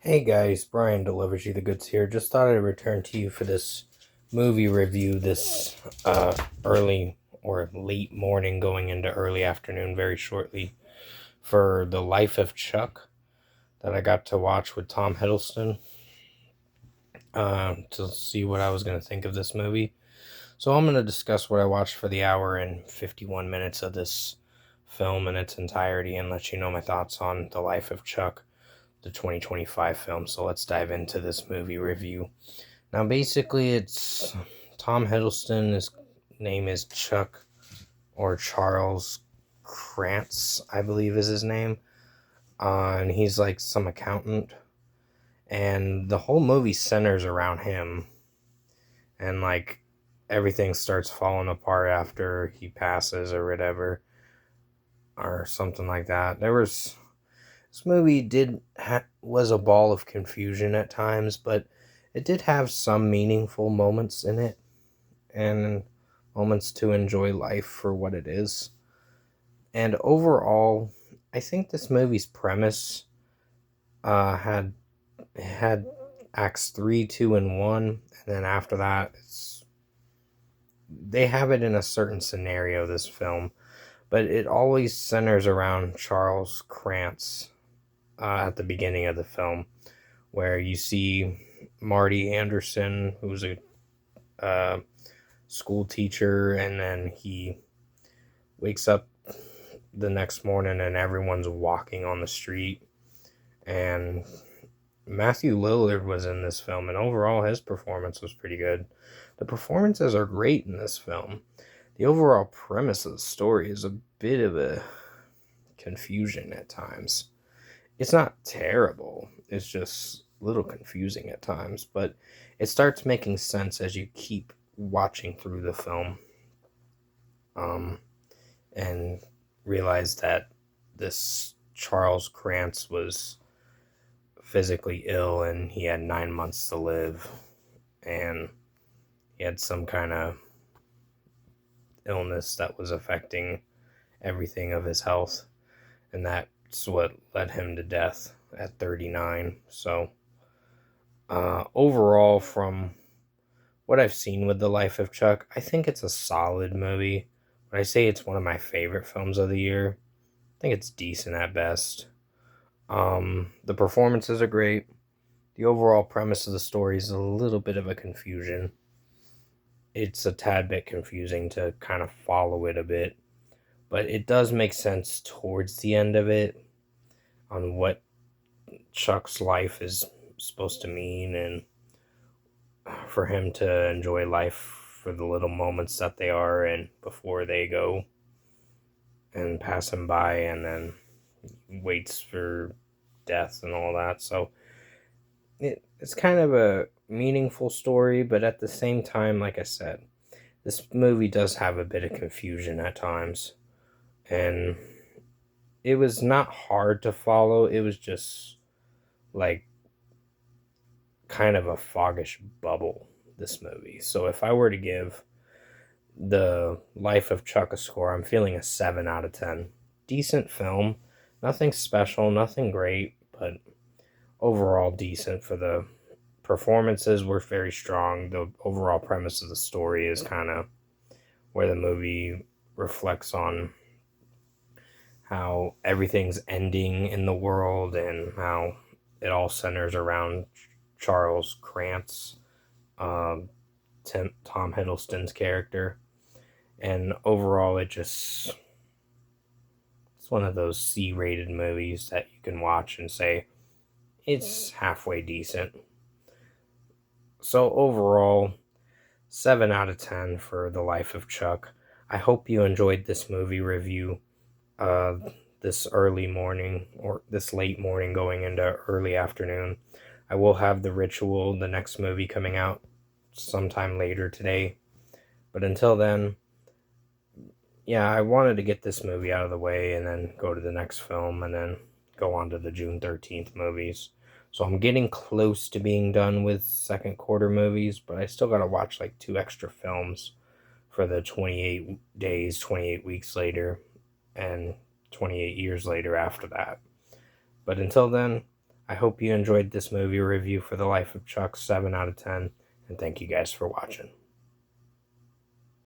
Hey guys, Brian delivers you the goods here. Just thought I'd return to you for this movie review this early or late morning going into early afternoon very shortly for The Life of Chuck that I got to watch with Tom Hiddleston to see what I was going to think of this movie. So I'm going to discuss what I watched for the hour and 51 minutes of this film in its entirety and let you know my thoughts on The Life of Chuck, the 2025 film. So let's dive into this movie review. Now, basically, it's Tom Hiddleston. His name is Chuck or Charles Krantz, I believe is his name. And he's like some accountant. And the whole movie centers around him. And like everything starts falling apart after he passes or whatever. Or something like that. This movie was a ball of confusion at times, but it did have some meaningful moments in it and moments to enjoy life for what it is. And overall, I think this movie's premise had acts 3, 2, and 1, and then after that, they have it in a certain scenario. This film, but it always centers around Charles Krantz at the beginning of the film, where you see Marty Anderson, who's a school teacher, and then he wakes up the next morning and everyone's walking on the street. And Matthew Lillard was in this film, and overall his performance was pretty good. The performances are great in this film. The overall premise of the story is a bit of a confusion at times. It's not terrible, it's just a little confusing at times, but it starts making sense as you keep watching through the film. And realize that this Charles Krantz was physically ill and he had 9 months to live, and he had some kind of illness that was affecting everything of his health, and that's what led him to death at 39. So overall, from what I've seen with The Life of Chuck, I think it's a solid movie. When I say it's one of my favorite films of the year, I think it's decent at best. The performances are great. The overall premise of the story is a little bit of a confusion. It's a tad bit confusing to kind of follow it a bit, but it does make sense towards the end of it on what Chuck's life is supposed to mean, and for him to enjoy life for the little moments that they are and before they go and pass him by, and then waits for death and all that. So it's kind of a meaningful story, but at the same time, like I said, this movie does have a bit of confusion at times, and it was not hard to follow. It was just like kind of a foggish bubble, this movie. So if I were to give The Life of Chuck a score, I'm feeling a 7 out of 10. Decent film, nothing special, nothing great, but overall decent. For the performances were very strong. The overall premise of the story is kind of where the movie reflects on how everything's ending in the world and how it all centers around Charles Krantz, um, Tom Hiddleston's character. And overall, it's one of those C-rated movies that you can watch and say it's halfway decent. So overall, 7 out of 10 for The Life of Chuck. I hope you enjoyed this movie review uh, this early morning or this late morning going into early afternoon. I will have The Ritual, the next movie, coming out sometime later today. But until then, yeah, I wanted to get this movie out of the way and then go to the next film and then go on to the June 13th movies. So I'm getting close to being done with second quarter movies, but I still gotta watch like 2 extra films for the 28 days, 28 weeks later, and 28 years later after that. But until then, I hope you enjoyed this movie review for The Life of Chuck, 7 out of 10, and thank you guys for watching.